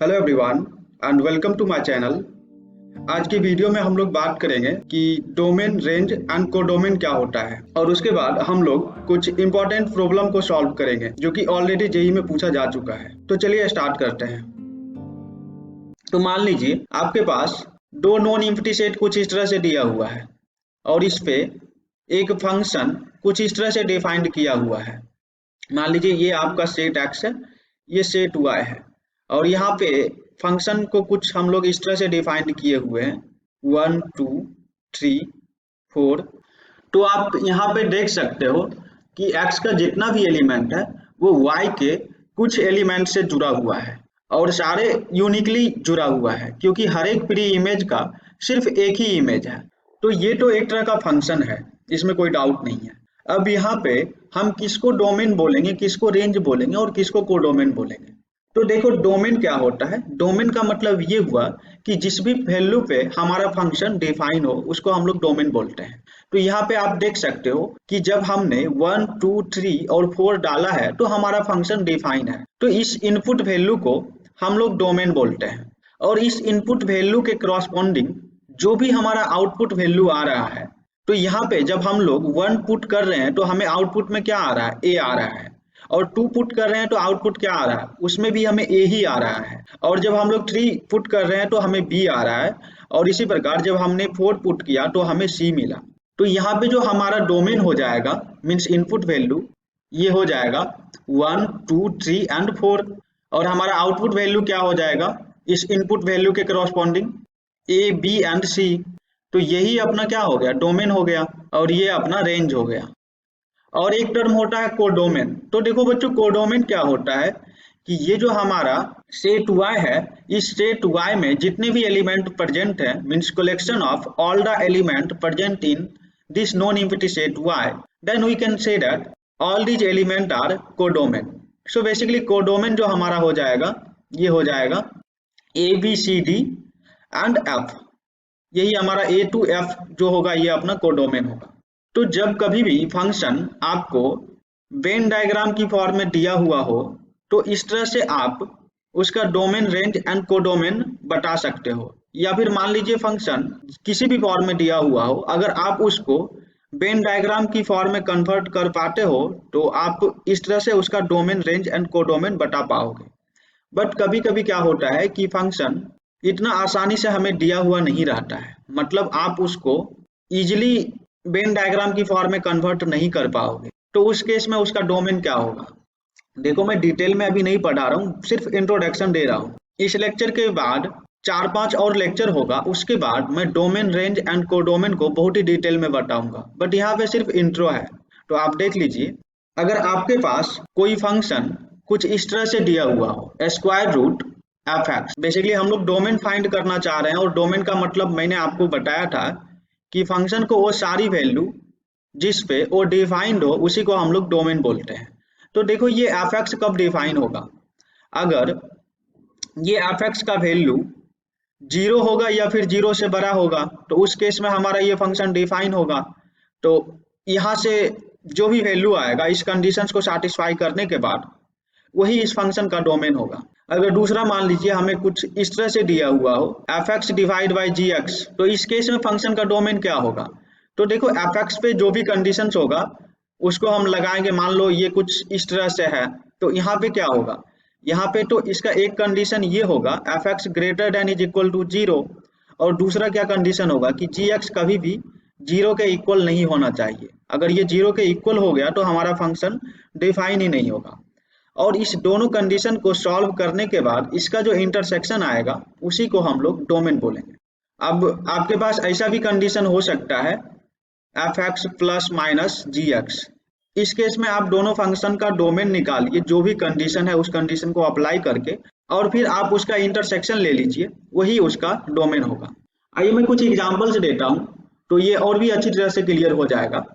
Hello everyone and welcome to my channel. आज की video में हम लोग बात करेंगे कि डोमेन, रेंज एंड कोडोमेन क्या होता है, और उसके बाद हम लोग कुछ इंपॉर्टेंट प्रॉब्लम को सॉल्व करेंगे जो कि ऑलरेडी जेई में पूछा जा चुका है। तो चलिए स्टार्ट करते हैं। तो मान लीजिए आपके पास दो नॉन एम्प्टी सेट कुछ इस तरह से दिया हुआ है और इस पे एक फंक्शन कुछ इस तरह से डिफाइंड किया हुआ है। मान लीजिए ये आपका सेट एक्स है, ये सेट वाई है, और यहाँ पे फंक्शन को कुछ हम लोग इस तरह से डिफाइन किए हुए हैं 1 2 3 4। तो आप यहाँ पे देख सकते हो कि x का जितना भी एलिमेंट है वो y के कुछ एलिमेंट से जुड़ा हुआ है और सारे यूनिकली जुड़ा हुआ है, क्योंकि हर एक प्री इमेज का सिर्फ एक ही इमेज है। तो ये तो एक तरह का फंक्शन है, इसमें कोई डाउट नहीं है। अब यहाँ पे हम किसको डोमेन बोलेंगे, किसको रेंज बोलेंगे और किसको कोडोमेन बोलेंगे। तो देखो डोमेन क्या होता है। डोमेन का मतलब ये हुआ कि जिस भी वैल्यू पे हमारा फंक्शन डिफाइन हो उसको हम लोग डोमेन बोलते हैं। तो यहाँ पे आप देख सकते हो कि जब हमने 1 2 3 और 4 डाला है तो हमारा फंक्शन डिफाइन है। तो इस इनपुट वैल्यू को हम लोग डोमेन बोलते हैं, और इस इनपुट वैल्यू के क्रॉसपोंडिंग जो भी हमारा आउटपुट वैल्यू आ रहा है, तो यहाँ पे जब हम लोग 1 पुट कर रहे हैं तो हमें आउटपुट में क्या आ रहा है, ए आ रहा है। और 2 पुट कर रहे हैं तो आउटपुट क्या आ रहा है, उसमें भी हमें ए ही आ रहा है। और जब हम लोग 3 पुट कर रहे हैं तो हमें बी आ रहा है। और इसी प्रकार जब हमने 4 पुट किया तो हमें सी मिला। तो यहाँ पे जो हमारा डोमेन हो जाएगा, मीन्स इनपुट वैल्यू, ये हो जाएगा 1 2 3 एंड 4। और हमारा आउटपुट वैल्यू क्या हो जाएगा, इस इनपुट वैल्यू के करस्पॉन्डिंग ए बी एंड सी। तो यही अपना क्या हो गया, डोमेन हो गया, और ये अपना रेंज हो गया। और एक टर्म होता है कोडोमेन। तो देखो बच्चों, कोडोमेन क्या होता है कि ये जो हमारा सेट y है, इस सेट y में जितने भी एलिमेंट प्रेजेंट है, means collection of all the element present in this non empty set y, then we can say that all these element are codomain. So basically codomain जो हमारा हो जाएगा, ये हो जाएगा A B C D and F. यही हमारा ए to F जो होगा ये अपना कोडोमेन होगा। तो जब कभी भी फंक्शन आपको वेन डायग्राम की फॉर्म में दिया हुआ हो तो इस तरह से आप उसका डोमेन, रेंज एंड कोडोमेन बता सकते हो। या फिर मान लीजिए फंक्शन किसी भी फॉर्म में दिया हुआ हो, अगर आप उसको वेन डायग्राम की फॉर्म में कन्वर्ट कर पाते हो तो आप इस तरह से उसका डोमेन, रेंज एंड कोडोमेन बता पाओगे। बट कभी कभी क्या होता है कि फंक्शन इतना आसानी से हमें दिया हुआ नहीं रहता है, मतलब आप उसको इजिली वेन डायग्राम की फॉर्म में कन्वर्ट नहीं कर पाओगे। तो उस केस में उसका डोमेन क्या होगा, देखो मैं डिटेल में अभी नहीं पढ़ा रहा हूँ, सिर्फ इंट्रोडक्शन दे रहा हूँ। इस लेक्चर के बाद 4 5 और लेक्चर होगा, उसके बाद मैं डोमेन, रेंज एंड कोडोमेन को बहुत ही डिटेल में बताऊंगा, बट यहाँ पे सिर्फ इंट्रो है। तो आप देख लीजिए, अगर आपके पास कोई फंक्शन कुछ इस तरह से दिया हुआ हो, square root F X, basically हम लोग डोमेन फाइंड करना चाह रहे हैं। और डोमेन का मतलब मैंने आपको बताया था कि फंक्शन को वो सारी वैल्यू जिस पे वो डिफाइंड हो उसी को हम लोग डोमेन बोलते हैं। तो देखो ये एफ एक्स कब डिफाइन होगा, अगर ये एफ एक्स का वैल्यू 0 होगा या फिर 0 से बड़ा होगा तो उस केस में हमारा ये फंक्शन डिफाइन होगा। तो यहाँ से जो भी वैल्यू आएगा इस कंडीशंस को सेटिस्फाई करने के बाद वही इस फंक्शन का डोमेन होगा। अगर दूसरा मान लीजिए हमें कुछ इस तरह से दिया हुआ हो F X divide by G X, तो इस केस में फंक्शन का डोमेन क्या होगा। तो देखो एफ एक्स पे जो भी कंडीशंस होगा उसको हम लगाएंगे। मान लो ये कुछ इस तरह से है, तो यहाँ पे क्या होगा, यहाँ पे तो इसका एक कंडीशन ये होगा F X greater than is equal to 0, और दूसरा क्या कंडीशन होगा कि जी एक्स कभी भी 0 के इक्वल नहीं होना चाहिए। अगर ये 0 के इक्वल हो गया तो हमारा फंक्शन डिफाइन ही नहीं होगा। और इस दोनों कंडीशन को सॉल्व करने के बाद इसका जो इंटरसेक्शन आएगा उसी को हम लोग डोमेन बोलेंगे। अब आपके पास ऐसा भी कंडीशन हो सकता है एफ एक्स प्लस माइनस जी एक्स। इस केस में आप दोनों फंक्शन का डोमेन निकालिए, जो भी कंडीशन है उस कंडीशन को अप्लाई करके, और फिर आप उसका इंटरसेक्शन ले लीजिए, वही उसका डोमेन होगा। आइए मैं कुछ एग्जांपल्स देता हूँ तो ये और भी अच्छी तरह से क्लियर हो जाएगा।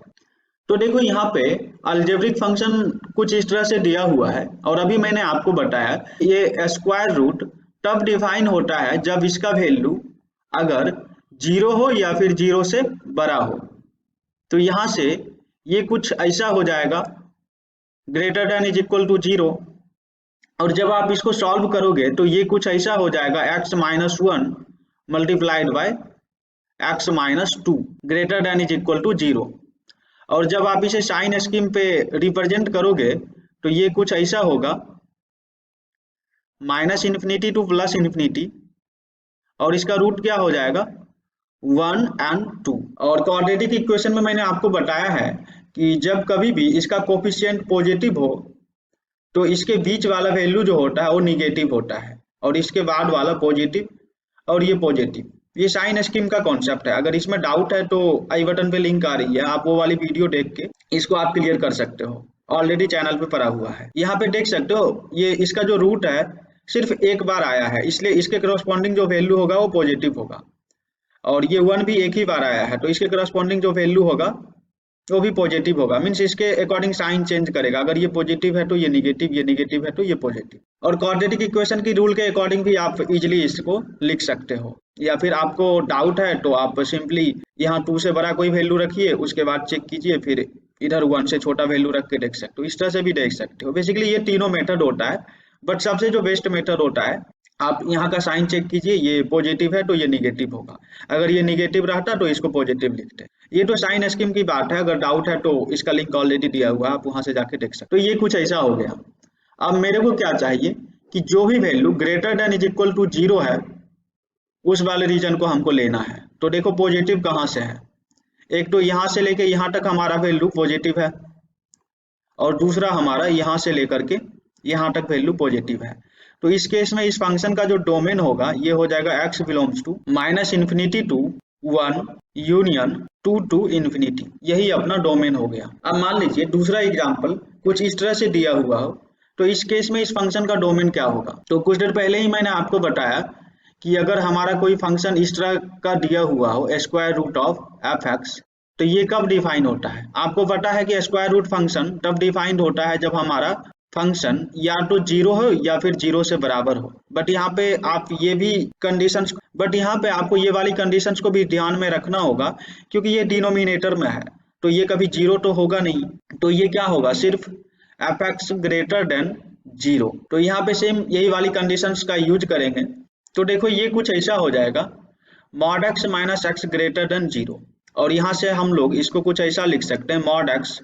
तो देखो यहाँ पे अलजेब्रिक फंक्शन कुछ इस तरह से दिया हुआ है, और अभी मैंने आपको बताया ये स्क्वायर रूट तब डिफाइन होता है जब इसका वैल्यू अगर 0 हो या फिर 0 से बड़ा हो। तो यहाँ से ये कुछ ऐसा हो जाएगा greater than is equal to 0। और जब आप इसको सॉल्व करोगे तो ये कुछ ऐसा हो जाएगा x-1 multiplied by x-2 greater than is equal to 0। और जब आप इसे साइन स्कीम पे रिप्रेजेंट करोगे तो ये कुछ ऐसा होगा -∞ टू +∞, और इसका रूट क्या हो जाएगा 1 and 2। और क्वाड्रेटिक इक्वेशन में मैंने आपको बताया है कि जब कभी भी इसका कोफिशिएंट पॉजिटिव हो तो इसके बीच वाला वैल्यू जो होता है वो निगेटिव होता है, और इसके बाद वाला पॉजिटिव, और ये पॉजिटिव। ये साइन स्कीम का कॉन्सेप्ट है। अगर इसमें डाउट है तो आई बटन पे लिंक आ रही है, आप वो वाली वीडियो देख के इसको आप क्लियर कर सकते हो, ऑलरेडी चैनल पे पड़ा हुआ है। यहाँ पे देख सकते हो ये इसका जो रूट है सिर्फ एक बार आया है, इसलिए इसके करस्पॉन्डिंग जो वैल्यू होगा वो पॉजिटिव होगा। और ये 1 भी एक ही बार आया है, तो इसके करस्पॉन्डिंग जो वैल्यू होगा वो भी पॉजिटिव होगा। मीन्स इसके अकॉर्डिंग साइन चेंज करेगा। अगर ये पॉजिटिव है तो ये निगेटिव, ये निगेटिव है तो ये पॉजिटिव। और क्वाड्रेटिक इक्वेशन की रूल के अकॉर्डिंग भी आप इजीली इसको लिख सकते हो। या फिर आपको डाउट है तो आप सिंपली यहाँ 2 से बड़ा कोई वैल्यू रखिए, उसके बाद चेक कीजिए, फिर इधर 1 से छोटा वैल्यू रख के देख सकते हो। इस तरह से भी देख सकते हो। बेसिकली ये तीनों मेथड होता है, बट सबसे जो बेस्ट मेथड होता है, आप यहाँ का साइन चेक कीजिए, ये पॉजिटिव है तो ये निगेटिव होगा, अगर ये निगेटिव रहता तो इसको पॉजिटिव लिखते। ये तो साइन स्कीम की बात है। अगर डाउट है तो इसका लिंक ऑलरेडी दिया हुआ है, आप वहां से जाके देख सकते हो। तो ये कुछ ऐसा हो गया। अब मेरे को क्या चाहिए कि जो भी value greater than is equal to 0 है उस वाले रीजन को हमको लेना है। तो देखो पॉजिटिव कहाँ से है, एक तो यहाँ से लेके यहाँ तक हमारा वैल्यू पॉजिटिव है, और दूसरा हमारा यहाँ से लेकर के यहाँ तक वैल्यू पॉजिटिव है। तो इस केस में इस फंक्शन का जो डोमेन होगा ये हो जाएगा x belongs to -∞ to 1 union 2 to ∞। यही अपना डोमेन हो गया। अब मान लीजिए दूसरा एग्जांपल कुछ इस तरह से दिया हुआ हो, तो इस केस में इस फंक्शन का डोमेन क्या होगा। तो कुछ देर पहले ही मैंने आपको बताया कि अगर हमारा कोई फंक्शन इस तरह का दिया हुआ हो √f(x), तो ये कब डिफाइन होता है। आपको पता है कि स्क्वायर रूट फंक्शन तब डिफाइंड होता है जब हमारा फंक्शन या तो 0 हो या फिर 0 से बराबर हो। बट यहाँ पे आप ये भी कंडीशंस यहाँ पे आपको ये वाली कंडीशंस को भी ध्यान में रखना होगा, क्योंकि ये डिनोमिनेटर में है तो ये कभी 0 तो होगा नहीं। तो ये क्या होगा, सिर्फ f(x) ग्रेटर देन 0। तो यहाँ पे सेम यही वाली कंडीशंस का यूज करेंगे। तो देखो ये कुछ ऐसा हो जाएगा (x - x ग्रेटर देन 0), और यहाँ से हम लोग इसको कुछ ऐसा लिख सकते हैं (x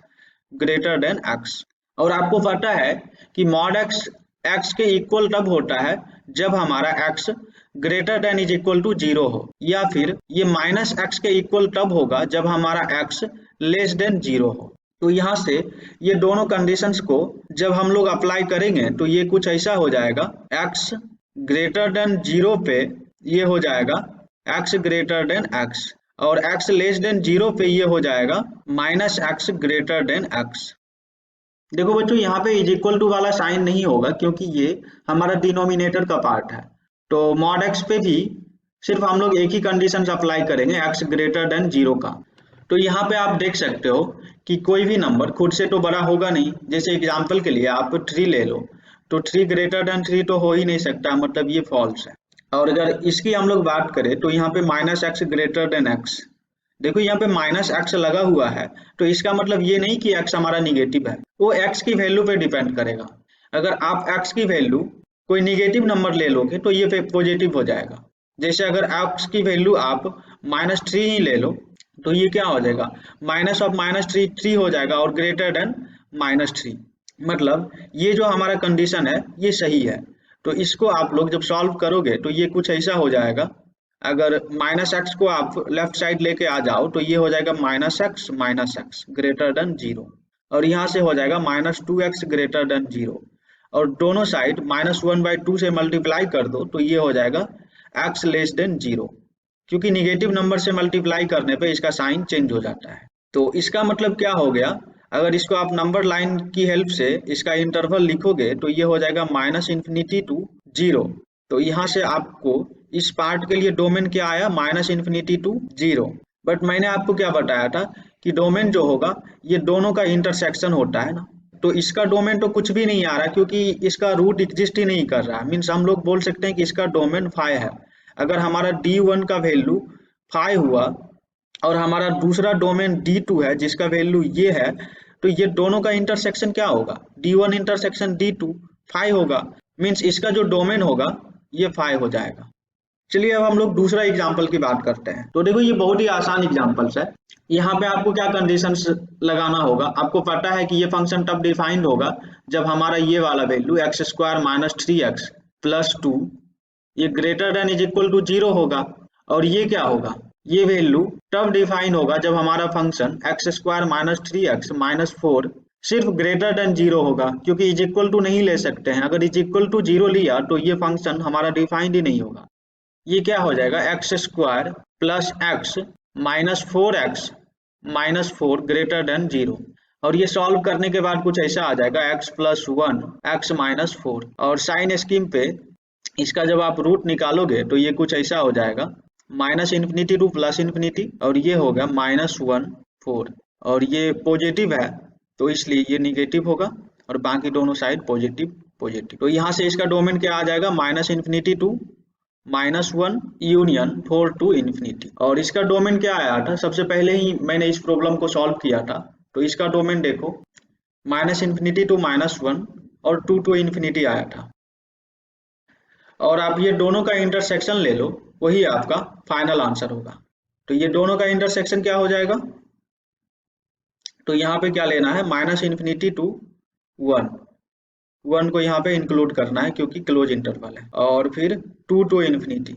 ग्रेटर देन x)। और आपको पता है कि (x) के इक्वल तब होता है जब हमारा x greater than is equal to 0 हो, या फिर ये (x) के इक्वल तब होगा जब हमारा x लेस देन 0 हो। तो यहाँ से ये दोनों कंडीशंस को जब हम लोग अप्लाई करेंगे तो ये कुछ ऐसा हो जाएगा x ग्रेटर देन 0 पे ये हो जाएगा x ग्रेटर देन x, और x लेस देन 0 पे ये हो जाएगा (x ग्रेटर देन x)। देखो बच्चों यहाँ पे इज इक्वल टू वाला साइन नहीं होगा, क्योंकि ये हमारा डिनोमिनेटर का पार्ट है। तो (x) पे भी सिर्फ हम लोग एक ही कंडीशन अप्लाई करेंगे, x ग्रेटर देन 0 का। तो यहाँ पे आप देख सकते हो कि कोई भी नंबर खुद से तो बड़ा होगा नहीं। जैसे एग्जांपल के लिए आप 3 ले लो, तो 3 ग्रेटर देन 3 तो हो ही नहीं सकता, मतलब ये फॉल्स है। और अगर इसकी हम लोग बात करें तो यहाँ पे (x ग्रेटर देन x), देखो यहाँ पे (x) लगा हुआ है, तो इसका मतलब ये नहीं कि x हमारा निगेटिव है, वो x की वैल्यू पे डिपेंड करेगा। अगर आप x की वैल्यू कोई निगेटिव नंबर ले लोगे तो ये पॉजिटिव हो जाएगा। जैसे अगर x की वैल्यू आप -3 ही ले लो तो ये क्या हो जाएगा, -3 3 हो जाएगा, और ग्रेटर देन -3। मतलब ये जो हमारा कंडीशन है ये सही है। तो इसको आप लोग जब सॉल्व करोगे तो ये कुछ ऐसा हो जाएगा। अगर (x) को आप लेफ्ट साइड लेके आ जाओ तो ये हो जाएगा (x ग्रेटर देन 0), और यहाँ से हो जाएगा (2x ग्रेटर देन 0), और दोनों साइड (1/2) से मल्टीप्लाई कर दो तो ये हो जाएगा x लेस देन 0, क्योंकि निगेटिव नंबर से मल्टीप्लाई करने पे इसका साइन चेंज हो जाता है। तो इसका मतलब क्या हो गया, अगर इसको आप नंबर लाइन की हेल्प से इसका इंटरवल लिखोगे तो ये हो जाएगा (∞ टू 0). तो यहाँ से आपको इस पार्ट के लिए डोमेन क्या आया, (∞ टू 0). बट मैंने आपको क्या बताया था कि डोमेन जो होगा ये दोनों का इंटरसेक्शन होता है ना। तो इसका डोमेन तो कुछ भी नहीं आ रहा, क्योंकि इसका रूट एग्जिस्ट ही नहीं कर रहा। मीन्स हम लोग बोल सकते हैं कि इसका डोमेन 5 है। अगर हमारा D1 का वैल्यू 5 हुआ और हमारा दूसरा डोमेन D2 है जिसका वैल्यू ये है, तो ये दोनों का इंटरसेक्शन क्या होगा, D1 इंटरसेक्शन D2। फाई होगा, मीन्स इसका जो डोमेन होगा ये फाई हो जाएगा। चलिए अब हम लोग दूसरा एग्जाम्पल की बात करते हैं। तो देखो ये बहुत ही आसान एग्जाम्पल्स है। यहाँ पे आपको क्या कंडीशंस लगाना होगा, आपको पता है कि ये फंक्शन तब डिफाइंड होगा जब हमारा ये वाला value X square minus 3x plus 2 ये greater than is equal to 0 होगा। और ये क्या होगा, ये वैल्यू तब डिफाइन होगा जब हमारा function x square minus 3x minus 4 सिर्फ ग्रेटर देन 0 होगा, क्योंकि इज इक्वल टू नहीं ले सकते हैं। अगर इज इक्वल टू 0 लिया तो ये फंक्शन हमारा डिफाइंड ही नहीं होगा। ये क्या हो जाएगा, x square plus x minus 4x minus 4 greater than 0। और ये सॉल्व करने के बाद कुछ ऐसा आ जाएगा x प्लस 1 एक्स माइनस 4। और साइन स्कीम पे इसका जब आप रूट निकालोगे तो ये कुछ ऐसा हो जाएगा minus infinity two plus infinity, और ये होगा माइनस 1 4। और ये पॉजिटिव है तो इसलिए ये निगेटिव होगा, और बाकी दोनों साइड पॉजिटिव पॉजिटिव। तो यहाँ से इसका डोमेन क्या आ जाएगा, minus infinity to minus 1 union 4 to infinity. और इसका डोमेन क्या आया था, सबसे पहले ही मैंने इस प्रॉब्लम को सॉल्व किया था। तो इसका डोमेन देखो माइनस इन्फिनिटी टू माइनस 1 और 2 टू इन्फिनिटी आया था। और आप ये दोनों का इंटरसेक्शन ले लो, वही आपका फाइनल आंसर होगा। तो ये दोनों का इंटरसेक्शन क्या हो जाएगा, तो यहाँ पे क्या लेना है, माइनस इन्फिनिटी टू 1 को यहाँ पे इंक्लूड करना है क्योंकि क्लोज इंटरवल है। और फिर 2 टू इन्फिनिटी,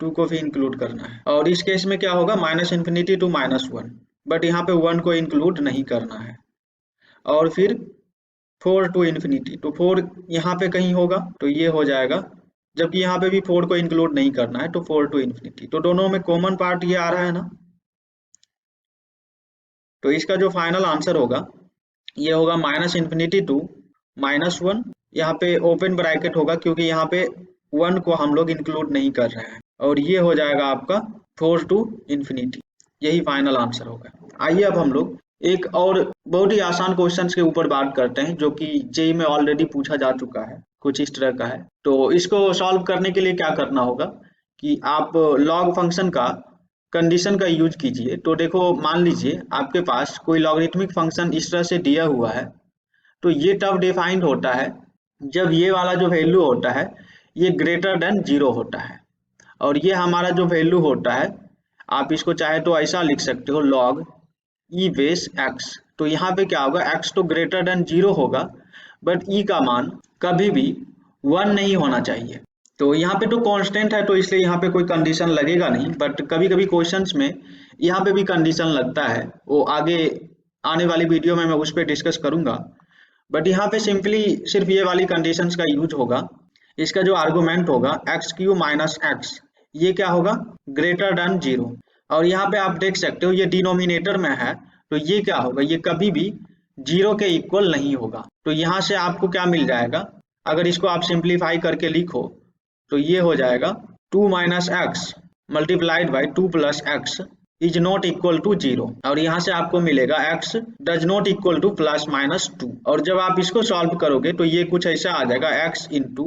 2 को भी इंक्लूड करना है। और इस केस में क्या होगा, minus infinity to minus 1, but यहाँ पे 1 को इंक्लूड नहीं करना है। और फिर 4 टू इन्फिनिटी, तो 4 यहाँ पे कहीं होगा तो ये हो जाएगा, जबकि यहाँ पे भी 4 को इंक्लूड नहीं करना है, तो 4 टू इन्फिनिटी। तो दोनों में कॉमन पार्ट ये आ रहा है ना। तो इसका जो फाइनल आंसर होगा ये होगा माइनस इन्फिनिटी टू माइनस 1, यहाँ पे ओपन ब्रैकेट होगा क्योंकि यहाँ पे 1 को हम लोग इंक्लूड नहीं कर रहे हैं। और ये हो जाएगा आपका 4 टू इन्फिनिटी, यही फाइनल आंसर होगा। आइए अब हम लोग एक और बहुत ही आसान क्वेश्चन के ऊपर बात करते हैं, जो कि जेईई में ऑलरेडी पूछा जा चुका है, कुछ इस तरह का है। तो इसको सॉल्व करने के लिए क्या करना होगा कि आप लॉग फंक्शन का कंडीशन का यूज कीजिए। तो देखो मान लीजिए आपके पास कोई लॉगरिथमिक फंक्शन इस तरह से दिया हुआ है, तो ये तब डिफाइंड होता है जब ये वाला जो वैल्यू होता है ये ग्रेटर देन 0 होता है। और ये हमारा जो वैल्यू होता है, आप इसको चाहे तो ऐसा लिख सकते हो लॉग ई बेस एक्स। तो यहाँ पे क्या होगा, एक्स तो ग्रेटर देन 0 होगा, बट ई का मान कभी भी 1 नहीं होना चाहिए। तो यहाँ पे तो कांस्टेंट है तो इसलिए यहाँ पे कोई कंडीशन लगेगा नहीं, बट कभी कभी क्वेश्चंस में यहाँ पे भी कंडीशन लगता है, वो आगे आने वाली वीडियो में मैं उस पर डिस्कस करूंगा। बट यहाँ पे सिंपली सिर्फ ये वाली कंडीशंस का यूज होगा। इसका जो आर्गुमेंट होगा एक्स क्यू माइनस एक्स, ये क्या होगा, ग्रेटर देन 0। और यहाँ पे आप देख सकते हो ये डिनोमिनेटर में है, तो ये क्या होगा, ये कभी भी 0 के इक्वल नहीं होगा। तो यहाँ से आपको क्या मिल जाएगा, अगर इसको आप सिंप्लीफाई करके लिखो तो ये हो जाएगा 2 minus X multiplied by 2 plus X is not equal to 0। और यहाँ से आपको मिलेगा x does not equal to plus minus 2। और जब आप इसको सॉल्व करोगे तो ये कुछ ऐसा आ जाएगा x into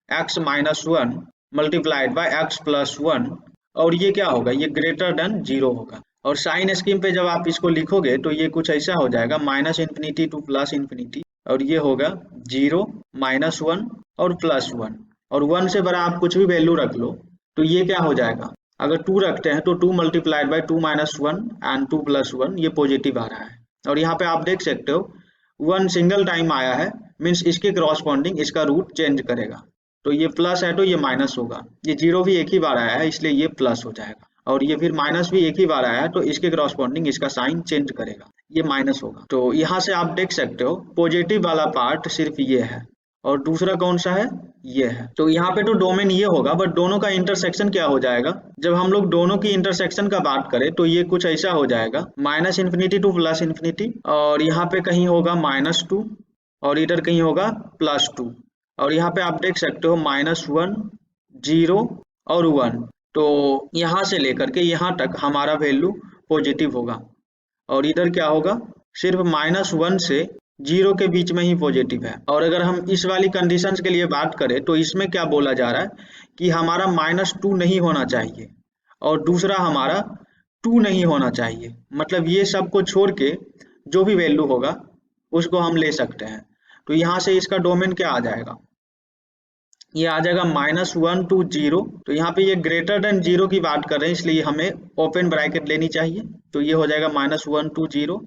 x minus 1 multiplied by x plus 1। और ये क्या होगा, ये ग्रेटर देन 0 होगा। और साइन स्कीम पे जब आप इसको लिखोगे तो ये कुछ ऐसा हो जाएगा minus infinity two plus infinity, और ये होगा 0 माइनस 1 और प्लस 1। और 1 से बड़ा आप कुछ भी वैल्यू रख लो तो ये क्या हो जाएगा, अगर 2 रखते हैं तो 2 multiplied by 2 minus 1 and 2 plus 1, ये पॉजिटिव आ रहा है। और यहाँ पे आप देख सकते हो 1 सिंगल टाइम आया है, मीन्स इसके करस्पॉन्डिंग इसका रूट चेंज करेगा। तो ये प्लस है तो ये माइनस होगा, ये 0 भी एक ही बार आया है इसलिए ये प्लस हो जाएगा। और ये फिर माइनस भी एक ही बार आया है तो इसके करस्पॉन्डिंग इसका साइन चेंज करेगा, ये माइनस होगा। तो यहाँ से आप देख सकते हो पॉजिटिव वाला पार्ट सिर्फ ये है, और दूसरा कौन सा है, ये है। तो यहाँ पे तो डोमेन ये होगा, बट दोनों का इंटरसेक्शन क्या हो जाएगा, जब हम लोग दोनों की इंटरसेक्शन का बात करें तो ये कुछ ऐसा हो जाएगा minus infinity two plus infinity, और यहाँ पे कहीं होगा माइनस 2 और इधर कहीं होगा प्लस 2। और यहाँ पे आप देख सकते हो माइनस 1 0 और 1, तो यहाँ से लेकर के यहाँ तक हमारा वैल्यू पॉजिटिव होगा। और इधर क्या होगा, सिर्फ माइनस 1 से 0 के बीच में ही पॉजिटिव है। और अगर हम इस वाली कंडीशंस के लिए बात करें तो इसमें क्या बोला जा रहा है कि हमारा माइनस 2 नहीं होना चाहिए और दूसरा हमारा 2 नहीं होना चाहिए। मतलब ये सब को छोड़ के जो भी वैल्यू होगा उसको हम ले सकते हैं। तो यहाँ से इसका डोमेन क्या आ जाएगा, ये आ जाएगा -1 to 0। तो यहाँ पे ये ग्रेटर देन 0 की बात कर रहे हैं, इसलिए हमें ओपन ब्रैकेट लेनी चाहिए। तो ये हो जाएगा -1 to 0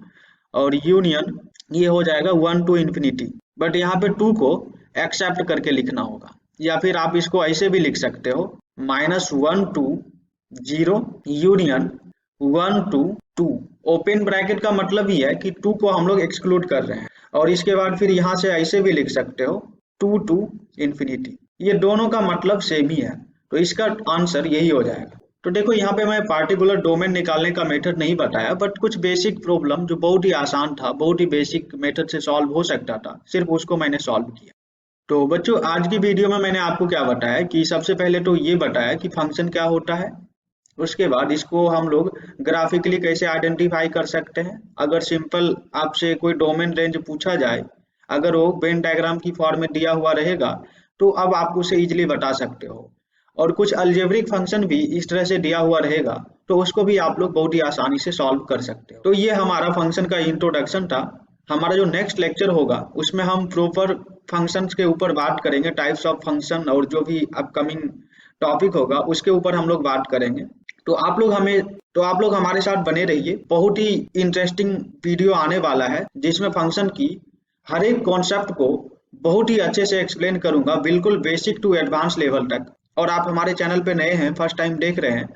और यूनियन ये हो जाएगा 1 to इन्फिनिटी। बट यहाँ पे 2 को एक्सेप्ट करके लिखना होगा, या फिर आप इसको ऐसे भी लिख सकते हो -1 to 0 union 1 to 2। Open bracket का मतलब ही है कि 2 को हम लोग एक्सक्लूड कर रहे हैं। और इसके बाद फिर यहाँ से ऐसे भी लिख सकते हो 2 to इन्फिनिटी। ये दोनों का मतलब सेम ही है, तो इसका आंसर यही हो जाएगा। तो देखो यहाँ पे मैं पार्टिकुलर डोमेन निकालने का मेथड नहीं बताया, बट कुछ बेसिक प्रॉब्लम जो बहुत ही आसान था, बहुत ही बेसिक मेथड से सॉल्व हो सकता था, सिर्फ उसको मैंने सॉल्व किया। तो बच्चों आज की वीडियो में मैंने आपको क्या बताया कि सबसे पहले तो ये बताया कि फंक्शन क्या होता है, उसके बाद इसको हम लोग ग्राफिकली कैसे आइडेंटिफाई कर सकते हैं। अगर सिंपल आपसे कोई डोमेन रेंज पूछा जाए, अगर वो वेन डायग्राम की फॉर्म में दिया हुआ रहेगा, तो अब आप उसे इजीली बता सकते हो। और कुछ अलजेब्रिक फंक्शन भी इस तरह से दिया हुआ रहेगा, तो उसको भी आप लोग बहुत ही आसानी से सॉल्व कर सकते हो। तो ये हमारा फंक्शन का इंट्रोडक्शन था। हमारा जो नेक्स्ट लेक्चर होगा उसमें हम प्रॉपर फंक्शंस के ऊपर बात करेंगे, टाइप्स ऑफ फंक्शन, और जो भी अपकमिंग टॉपिक होगा उसके ऊपर हम लोग बात करेंगे। तो आप लोग हमारे साथ बने रहिए, बहुत ही इंटरेस्टिंग वीडियो आने वाला है जिसमें फंक्शन की हर एक कॉन्सेप्ट को बहुत ही अच्छे से एक्सप्लेन करूंगा, बिल्कुल बेसिक टू एडवांस लेवल तक। और आप हमारे चैनल पे नए हैं, फर्स्ट टाइम देख रहे हैं,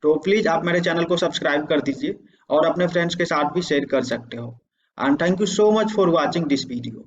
तो प्लीज आप मेरे चैनल को सब्सक्राइब कर दीजिए और अपने फ्रेंड्स के साथ भी शेयर कर सकते हो। And thank you so much for watching this video.